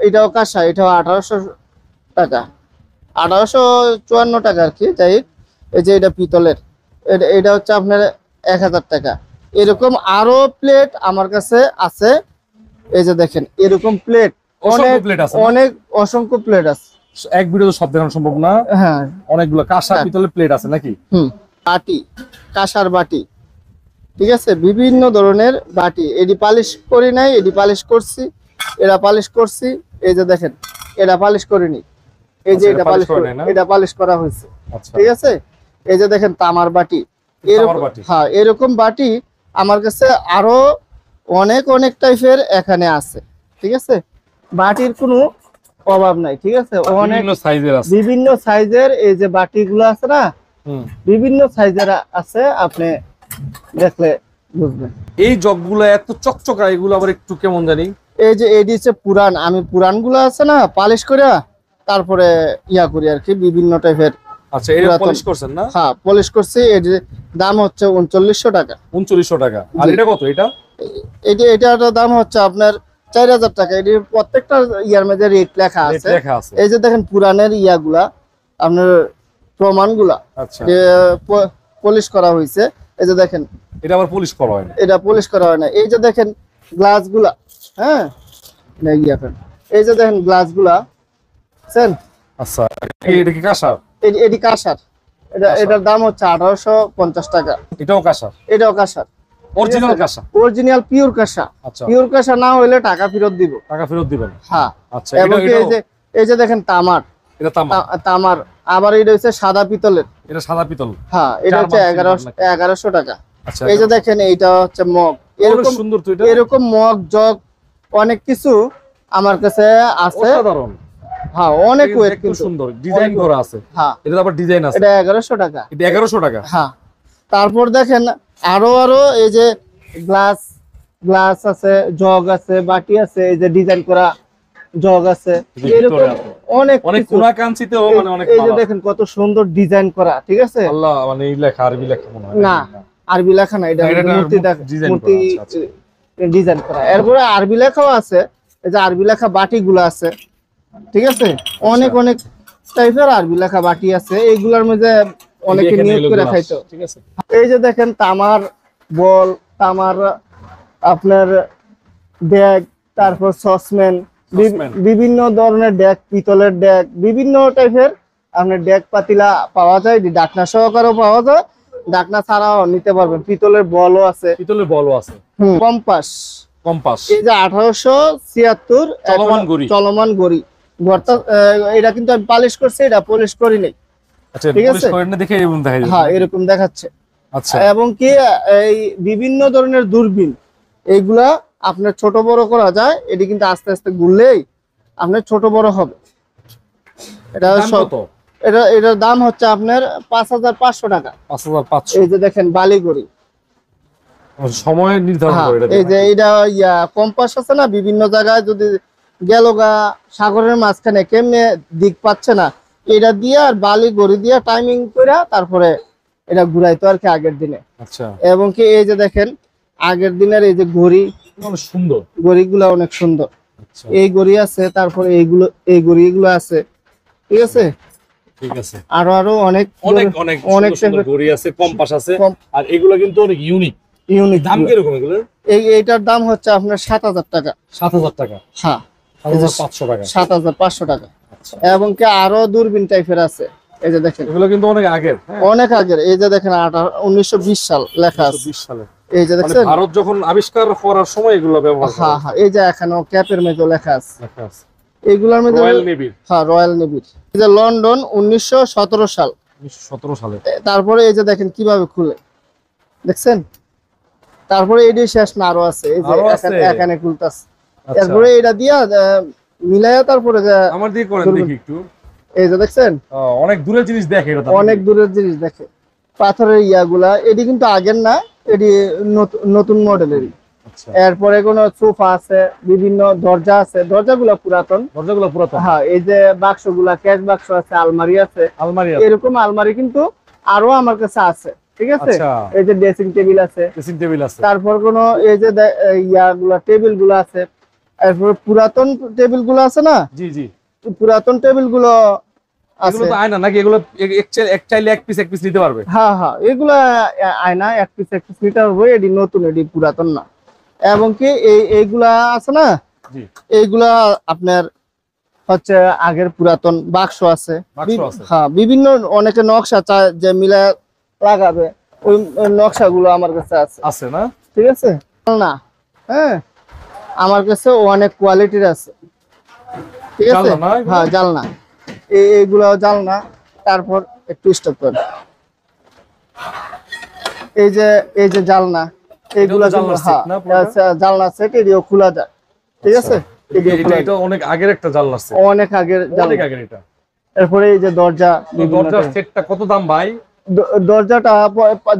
এটাও কাঁসা, এটাও 1,800 টাকা, 1,854 টাকা আর কি। যাই হোক, এই যে এটা পিতলের, এটা হচ্ছে আপনার 1,000 টাকা। এরকম আরো প্লেট আমার কাছে আছে। এই যে দেখেন, এরকম প্লেট অসংখ্য প্লেট আছে না? অনেক অসংখ্য প্লেট আছে। এক ভিডিওতে সব দেখানো সম্ভব না। হ্যাঁ। অনেকগুলো কাঁসা হ্যাঁ। পিতলের প্লেট আছে নাকি? বাটি, কাঁসার বাটি। ঠিক আছে, বিভিন্ন ধরনের বাটি। এডি পালিশ করি নাই, এডি পালিশ করছি, এরা পালিশ করছি। এই যে দেখেন, এটা পালিশ করিনি, এই যে আচ্ছা, এটা এটা পালিশ polish করা নাই না? এটা পালিশ করা হয়েছে। আচ্ছা। ঠিক আছে, এই যে দেখেন তামার বাটি। তামার বাটি? হ্যাঁ, এরকম বাটি আমার কাছে আরো অনেক অনেক টাইপের এখানে আছে। ঠিক আছে, বাটির কোনো অভাব নাই। ঠিক আছে, অনেক বিভিন্ন সাইজের আছে। বিভিন্ন সাইজের এই যে বাটিগুলো আছে না, বিভিন্ন সাইজের আছে, আপনি দেখলে বুঝবেন। এই জগগুলো এত চকচকা, এগুলো আবার একটু কেমন জানি। এই যে এটি হচ্ছে পুরান, আমি পুরানগুলো আছে না পালিশ করে তারপরে ইয়া করি আর কি, বিভিন্ন টাইপের। আচ্ছা, এটা পুরাতন। পলিশ করছেন না? হ্যাঁ, পলিশ করছি। এর দাম হচ্ছে 3900 টাকা। 3900 টাকা। আর জি। এটা কত? এটা এটার দাম হচ্ছে আপনার 4,000 টাকা। এটি প্রত্যেকটা ইয়ার মধ্যে রেট লেখা রেট আছে। লেখা আছে। এই যে দেখেন পুরানের ইয়াগুলা, আপনার প্রমাণগুলা আচ্ছা, যে পলিশ করা হয়েছে। এই যে দেখেন, এটা আবার পলিশ করা হয় না? এটা পলিশ করা হয় না। এই যে দেখেন গ্লাসগুলা, হ্যাঁ, এই যে দেখেন গ্লাসগুলা, বুঝছেন? আচ্ছা, এটা কি কাঁসার? এটি কাঁসার। এটার দাম হচ্ছে 1,850 টাকা। এটাও কাঁসার? এটাও কাঁসার, অরিজিনাল কাঁসা? অরিজিনাল পিওর কাঁসা। আচ্ছা, পিওর কাঁসা না হইলে টাকা ফেরত দিব। টাকা ফেরত দিবেন? হ্যাঁ। আচ্ছা, এবং কি এই যে দেখেন তামার, এটা তামা? তামার। আবার এটা হচ্ছে সাদা পিতলের। এটা সাদা পিতল? হ্যাঁ, এটা হচ্ছে 1100 টাকা। আচ্ছা, এই যে দেখেন, এইটা হচ্ছে মগ। এরকম সুন্দর তো এটা। এরকম মগ জগ অনেক কিছু আমার কাছে আছে। অসাধারণ। হ্যাঁ, অনেক ওয়েট, দেখতে কিন্তু সুন্দর ডিজাইন করা আছে। হ্যাঁ, এটা আবার ডিজাইন আছে। এটা 1100 টাকা। এটা 1100 টাকা? হ্যাঁ। তারপর দেখেন আরো এই যে গ্লাস, গ্লাস আছে, জগ আছে, বাটি আছে, এই যে ডিজাইন করা জগ আছে। ভিতরে এরকম আছে। অনেক অনেক কিছু। কোনা কাঞ্চিতেও মানে অনেক এই যে মাল আছে। দেখেন কত সুন্দর ডিজাইন করা। ঠিক আছে, আল্লাহ, মানে এই লেখা আরবি লেখা মনে হয় না আরবি লেখা না, এটা না, এটা মূর্তি ডিজাইন করা। মূর্তি আচ্ছা, ডিজাইন করা। এরপরে আরবি লেখাও আছে, এই যে আরবি লেখা বাটিগুলো আছে। ঠিক আছে, অনেক অনেক টাইপের আরবি লেখা বাটি আছে। এইগুলোর মধ্যে অনেকে এখানে নিয়োগ এগুলো করে glass, খাইতো। ঠিক আছে। এই যে দেখেন তামার বল, তামার আপনার ড্যাগ, তারপর সসম্যান, সসম্যান। বিভিন্ন ধরনের ড্যাগ, পিতলের ড্যাগ, বিভিন্ন টাইপের আপনার ড্যাগ পাতিলা পাওয়া যায়। ঢাকনা সহকারেও পাওয়া যায়, ঢাকনা ছাড়াও নিতে পারবেন। পিতলের বলও আছে, পিতলের বলও আছে। কম্পাস। কম্পাস, এই যে 1876 চলমান ঘড়ি। চলমান ঘড়ি। ঘরটা এটা কিন্তু আমি পালিশ করছি, এটা পলিশ করি নাই। আচ্ছা, ঠিক পুলিশ আছে। করেন না দেখে এরকম দেখা যায়। হ্যাঁ, এরকম দেখাচ্ছে। আচ্ছা, এবং কি এই বিভিন্ন ধরনের দূরবীন, এইগুলা আপনার ছোট বড় করা যায়। এটি কিন্তু আস্তে আস্তে ঘুরলেই আপনার ছোট বড় হবে। এটা দাম কত? এটার দাম হচ্ছে আপনার 5500 টাকা। 5500। এই যে দেখেন বালিগড়ি। সময় নির্ধারণ হ্যাঁ, করে এটা এই দিয়ে যে নাকি? এটা কম্পাস আছে না, বিভিন্ন জায়গায় যদি গেলগা সাগরের মাঝখানে কেমনে দিক পাচ্ছে না, এটা দিয়ে আর বালি গড়ি দিয়ে টাইমিং করে তারপরে এটা ঘুরাইতো আর কি আগের দিনে। আচ্ছা, এবং কি এই যে দেখেন আগের দিনের এই যে ঘড়ি, অনেক সুন্দর। ঘড়িগুলো অনেক সুন্দর। আচ্ছা, এই ঘড়ি আছে, তারপরে এইগুলো, এই ঘড়িগুলো আছে। ঠিক আছে। ঠিক আছে। আরো আরো অনেক অনেক অনেক অনেক সুন্দর সুন্দর ঘড়ি আছে, কম্পাস আছে, কম- আর এগুলো কিন্তু অনেক ইউনিক। ইউনিক দাম কিরকম এগুলোর? এইটার দাম হচ্ছে আপনার 7000 টাকা। 7000 টাকা, হ্যাঁ, 7500 টাকা। 7500 টাকা। আচ্ছা, এবং কি আরো দূরবীন টাইপের আছে। এই যে দেখেন এগুলো কিন্তু অনেক আগের, হ্যাঁ, অনেক আগের। এই যে দেখেন 1920 সাল লেখা আছে। 1920 সালে। এই যে মানে দেখছেন। ভারত যখন আবিষ্কার করার সময় এগুলো ব্যবহার করা হ্যাঁ হ্যাঁ, এই যে এখানেও ক্যাপের মধ্যে লেখা আছে। লেখা আছে। এইগুলোর মধ্যে রয়্যাল নেভির হ্যাঁ, রয়্যাল নেভির। এই যে লন্ডন 1917 সাল। 1917 সালে। তারপরে এই যে দেখেন কিভাবে খুলে, দেখছেন। তারপরে এটি শেষ না, আরো আছে। এই যে আরো আছে? এখানে খুলতাছে। আচ্ছা, তারপরে এটা দিয়া মিলাইয়া তারপরে আমার দিকে করেন দূরবীন। দেখি একটু। এই যে দেখছেন অনেক দূরের জিনিস দেখে এটা তাহলে। অনেক দূরের জিনিস দেখে। পাথরের ইয়াগুলা, এটি কিন্তু আগের না, এটি নতুন মডেলেরই। আচ্ছা, এরপরে কোন সোফা আছে, বিভিন্ন দরজা আছে, দরজাগুলো পুরাতন। দরজাগুলো পুরাতন। হ্যাঁ, এই যে বাক্সগুলা, ক্যাশ বাক্স আছে, আলমারি আছে। আলমারি আছে। এরকম আলমারি কিন্তু আরো আমার কাছে আছে। ঠিক আছে। আচ্ছা, এই যে ড্রেসিং টেবিল আছে। ড্রেসিং টেবিল আছে। তারপর কোন এই যে ইয়াগুলা, টেবিল গুলো আছে। এরপর পুরাতন টেবিল গুলো আছে না, জি জি, পুরাতন টেবিল গুলো আছে। এগুলো তো আয়না নাকি? এগুলো এক চাইলে এক পিস নিতে পারবে? হ্যাঁ হ্যাঁ, এগুলা আয়না, এক পিস মিটার হয়ে, এটি নতুন, এটি পুরাতন না। এবং কি এইগুলা আছে না, জি, এইগুলা আপনার হচ্ছে আগের পুরাতন। বাক্স আছে। বাক্স আছে। হ্যাঁ, বিভিন্ন অনেকে নকশা চায় যে মিলা লাগাবে, ওই নকশাগুলো আমার কাছে আছে। আছে না? ঠিক আছে। না, হ্যাঁ, আমার কাছে অনেক কোয়ালিটির আছে। ঠিক আছে। জানলা না এগুলো? হ্যাঁ, জানলা। এইগুলো জানলা। তারপর একটু স্টপ করে, এই যে জানলা, এইগুলা এটাও তো জানলার হ্যাঁ, set না পুরোটা? আচ্ছা, জানলা সেট, এটিও খোলা যায়। ঠিক আছে। এটিও খোলা এটা যায়। অনেক আগের একটা জানলা আছে, অনেক আগের অনেক জানলা। আগের এটা। এরপরে এই যে দরজা, তো বিভিন্ন দরজার type। সেটটা কত দাম ভাই?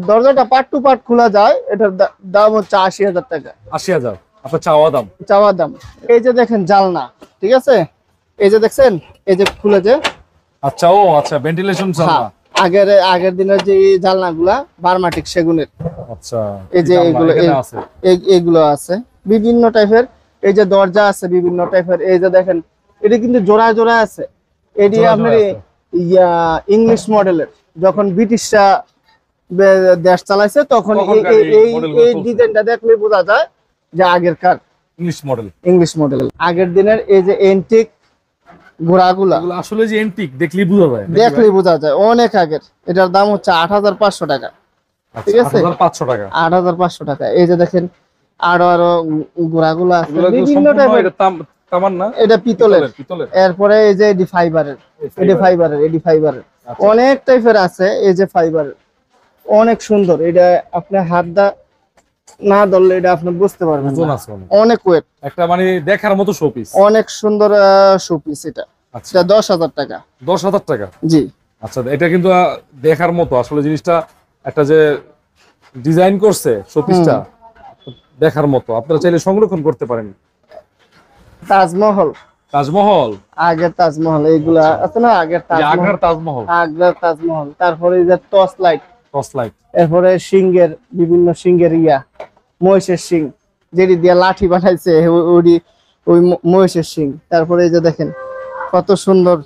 দরজাটা পার্ট টু পার্ট খোলা যায়। এটার দাম হচ্ছে 80,000 টাকা 80,000 আপনার চাওয়া দাম। চাওয়া দাম। এই যে দেখেন জানলা। ঠিক আছে। এই যে দেখছেন, এই যে খুলে যে, আচ্ছা, ও আচ্ছা, ভেন্টিলেশন হ্যাঁ, জানলা। আগের দিনের যে জানলাগুলা বার্মাটিক সেগুনের। আচ্ছা, এই যে জানলা এগুলো, এখানে আছে। এইগুলো আছে বিভিন্ন টাইপের। এই যে দরজা আছে বিভিন্ন টাইপের। এই যে দেখেন, এটি কিন্তু জোড়া জোড়া আছে। এটি জোড়া আপনার জোড়া আছে। ইংলিশ মডেলের। যখন ব্রিটিশরা দেশ চালাইছে তখন তখনকার এই এই মডেলগুলো এই চলছে। ডিজাইনটা দেখলে বোঝা যায় যে আগেরকার ইংলিশ মডেল। English model. আগের দিনের এই যে এন্টিক ঘোড়াগুলা, এগুলো আসলে যে এন্টিক দেখলেই বোঝা যায় নাকি দেখলেই বোঝা যায় অনেক আগের। এটার দাম হচ্ছে 8500 টাকা। ভাই? ঠিক আছে। 8500 টাকা। 8500 টাকা। এই যে দেখেন আরো আরো ঘোড়াগুলো আছে এগুলো কি বিভিন্ন সম্পূর্ণ টাইপের। এটা তামার না? এটা পিতলের। পিতলের। এরপরে এই যে এডি ফাইবারের, এডি ফাইবারের আচ্ছা। অনেক টাইপের আছে। এই যে ফাইবারের অনেক সুন্দর। এটা আপনি হাত না ধরলে এটা আপনি বুঝতে পারবেন ওজন না। আছে অনেক। অনেক ওয়েট, একটা মানে দেখার মতো শোপিস। অনেক সুন্দর শোপিস। এটা আচ্ছা, এটা 10,000 টাকা। 10,000 টাকা। জি। আচ্ছা, এটা কিন্তু দেখার মতো আসলে জিনিসটা, একটা যে ডিজাইন করছে শোপিসটা দেখার মতো। আপনারা চাইলে সংরক্ষণ করতে পারেন। তাজমহল, তাজমহল, আগের তাজমহল, এইগুলা আছে না আগের যে তাজমহল, আগ্রার তাজমহল, আগের তাজমহল। তারপরে এই যে টর্চ লাইট, টর্চ লাইট। এরপরে সিংহের, বিভিন্ন সিংহের মহিষের সিং, যেটি দিয়ে লাঠি বানাইছে ওই মহিষের সিং। তারপরে এই যে দেখেন কত সুন্দর,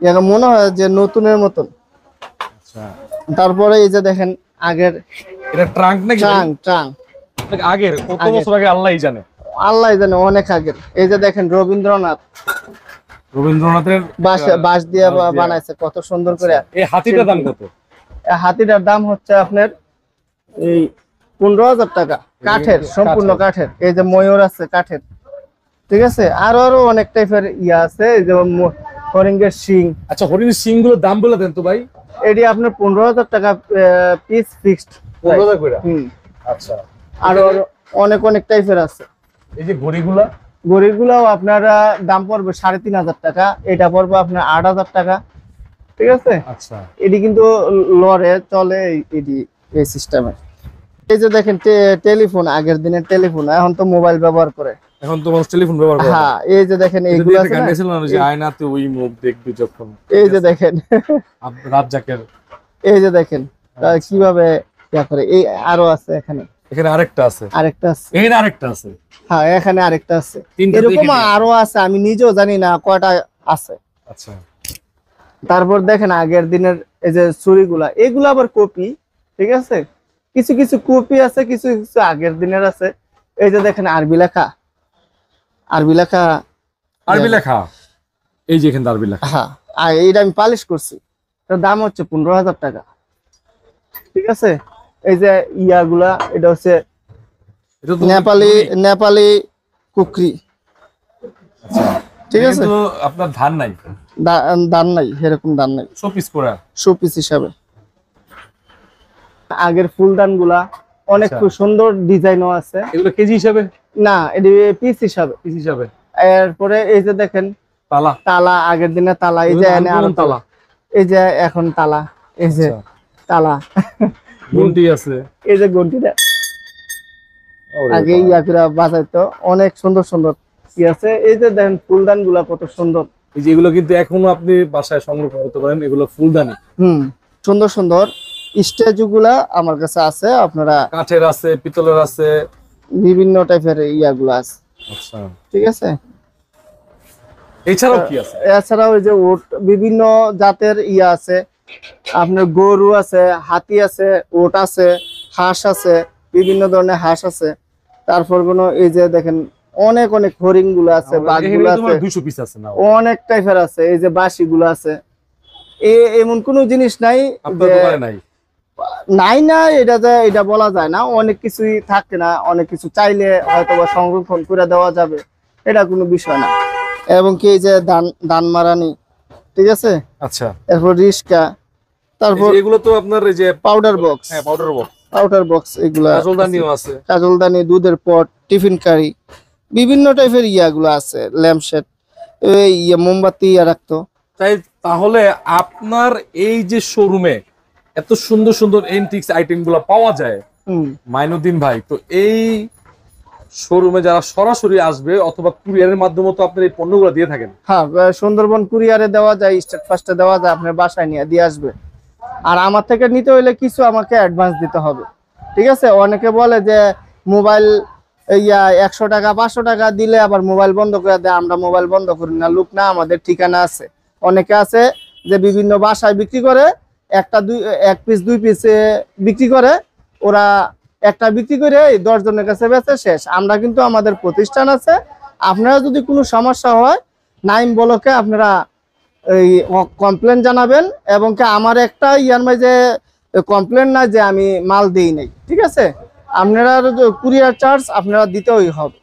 যেন মনে হয় যে নতুনের মতন। আচ্ছা, তারপরে এই যে দেখেন আগের এটা ট্রাঙ্ক নাকি? ট্রাং আগের কত আগের। বছর আগে আল্লাহই জানে। আল্লাহ জানে, অনেক আগের। এই যে দেখেন রবীন্দ্রনাথ রবীন্দ্রনাথের বাঁশ দিয়ে বানাইছে কত সুন্দর করে। এই হাতিটার দাম কত? হাতিটার দাম হচ্ছে আপনার এই 15,000 টাকা কাঠের, সম্পূর্ণ কাঠের। এই যে ময়ূর আছে কাঠের, ঠিক আছে। আরো আরো অনেক টাইপের ইয়া আছে, এই যে হরিণের শিং। আচ্ছা, হরিণের শিং গুলোর দাম বলে দেন তো ভাই। এটি আপনার 15,000 টাকা পিস ফিক্সড। 15,000 করে। আচ্ছা, আরো অনেক অনেক টাইপের আছে। এই যে ঘড়িগুলা, ঘড়িগুলাও আপনারা দাম পড়বে 3,500 টাকা, এটা পড়বে আপনার 8,000 টাকা, ঠিক আছে। আচ্ছা, এটি কিন্তু লরে চলে, এটি এই সিস্টেমে। এই যে দেখেন টেলিফোন, আগের দিনের টেলিফোন, এখন তো মোবাইল ব্যবহার করে। এখন তো মানুষ টেলিফোন ব্যবহার করে। হ্যাঁ, এই যে দেখেন এইগুলো আছে না, যে আয়নাতে ওই মুখ দেখবি যখন। এই যে দেখেন রাজ্জাকের, এই যে দেখেন কিভাবে ইয়া করে। এই আরো আছে এখানে, এখানে আরেকটা আছে, আরেকটা আছে, এখানে আরেকটা আছে। হ্যাঁ, এখানে আরেকটা আছে। তিনটা এরকম আরো আছে, আমি নিজেও জানি না কয়টা আছে। আচ্ছা, তারপর দেখেন আগের দিনের এই যে চুড়িগুলা, এগুলো আবার কপি, ঠিক আছে। কিছু কিছু কপি আছে, কিছু কিছু আগের দিনের আছে। এই যে দেখেন আরবি লেখা, আরবি লেখা, আরবি লেখা, এই যে এখানে আরবি লেখা। হ্যাঁ, আর এইটা আমি পালিশ করছি, এটার দাম হচ্ছে 15,000 টাকা, ঠিক আছে। এই যে ইয়াগুলা, এটা হচ্ছে নেপালি কুকরি, ঠিক আছে। কিন্তু আপনার ধান নাই, দান নাই, এরকম দান নাই, শোপিস করে, শোপিস হিসাবে। আগের ফুলদান গুলা অনেক আচ্ছা। খুব সুন্দর ডিজাইনও আছে। এগুলো কেজি হিসাবে না, এটি পিস হিসাবে, পিস হিসাবে। এরপরে এই যে দেখেন তালা, তালা, আগের দিনে তালা, এই যে এনে আরো তালা, এই যে এখন তালা, এই যে তালা, ঘন্টি আছে, এই যে ঘন্টিটা আগে ইয়াকুরা বাজাইতো, অনেক সুন্দর সুন্দর কি আছে। এই যে দেখেন ফুলদান গুলা কত সুন্দর, এই যে এগুলো কিন্তু এখনো আপনি বাসায় সংরক্ষণ করতে পারেন, এগুলো ফুলদানি। সুন্দর সুন্দর স্ট্যাচু গুলা আমার কাছে আছে, আপনারা কাঠের আছে, পিতলের আছে, বিভিন্ন টাইপের ইয়াগুলো আছে। আচ্ছা, ঠিক আছে। এছাড়াও কি আছে? এছাড়াও ওই যে ওট, বিভিন্ন জাতের ইয়া আছে, আপনার গরু আছে, হাতি আছে, ওট আছে, হাঁস আছে, বিভিন্ন ধরনের হাঁস আছে। তারপর কোনো এই যে দেখেন অনেক অনেক হরিণ গুলো আছে, বাঘ গুলো আছে, 200 পিস আছে না, অনেক টাইপের আছে। এই যে বাঁশি গুলো আছে, এমন কোন জিনিস নাই আপনার দোকানে নাই, নাই না, এটা বলা যায় না। অনেক কিছুই থাকে না, অনেক কিছু চাইলে হয়তো বা সংরক্ষণ করে দেওয়া যাবে, এটা কোনো বিষয় না। এবং কি এই যে ধান মারানি, ঠিক আছে। আচ্ছা, এরপর রিস্কা, তারপর এগুলো তো আপনার এই যে পাউডার বক্স, হ্যাঁ পাউডার বক্স, পাউডার বক্স, এগুলা কাজলদানিও আছে, কাজলদানি, দুধের পট, টিফিন কারি, বিভিন্ন টাইপের ইয়াগুলো আছে, ল্যাম্পশেড, এই মোমবাতি রাখতো। তাহলে আপনার এই যে শোরুমে এত সুন্দর সুন্দর এন্টিক্স আইটেম গুলো পাওয়া যায় মাইনুদ্দিন ভাই, তো এই শোরুমে যারা সরাসরি আসবে অথবা কুরিয়ারের মাধ্যমে তো আপনার এই পণ্যগুলো দিয়ে থাকেন? হ্যাঁ, সুন্দরবন কুরিয়ারে দেওয়া যায়, স্টেট ফার্স্টে দেওয়া যায়, আপনার বাসায় নিয়ে দিয়ে আসবে। আর আমার থেকে নিতে হইলে কিছু আমাকে অ্যাডভান্স দিতে হবে, ঠিক আছে। অনেকে বলে যে মোবাইল 100 টাকা 500 টাকা দিলে আবার মোবাইল বন্ধ করে দেয়, আমরা মোবাইল বন্ধ করি না, লোক না, আমাদের ঠিকানা আছে। অনেকে আছে যে বিভিন্ন বাসায় বিক্রি করে, এক পিস 2 পিস বিক্রি করে, ওরা একটা বিক্রি করে 10 জনের কাছে বেচে শেষ। আমরা কিন্তু আমাদের প্রতিষ্ঠান আছে, আপনারা যদি কোনো সমস্যা হয় নাইম ব্লকে আপনারা এই কমপ্লেন জানাবেন, এবং কি আমার একটা ইয়ার মাঝে কমপ্লেন না যে আমি মাল দেই নাই, ঠিক আছে। আপনারা কুরিয়ার চার্জ আপনারা দিতেই হবে।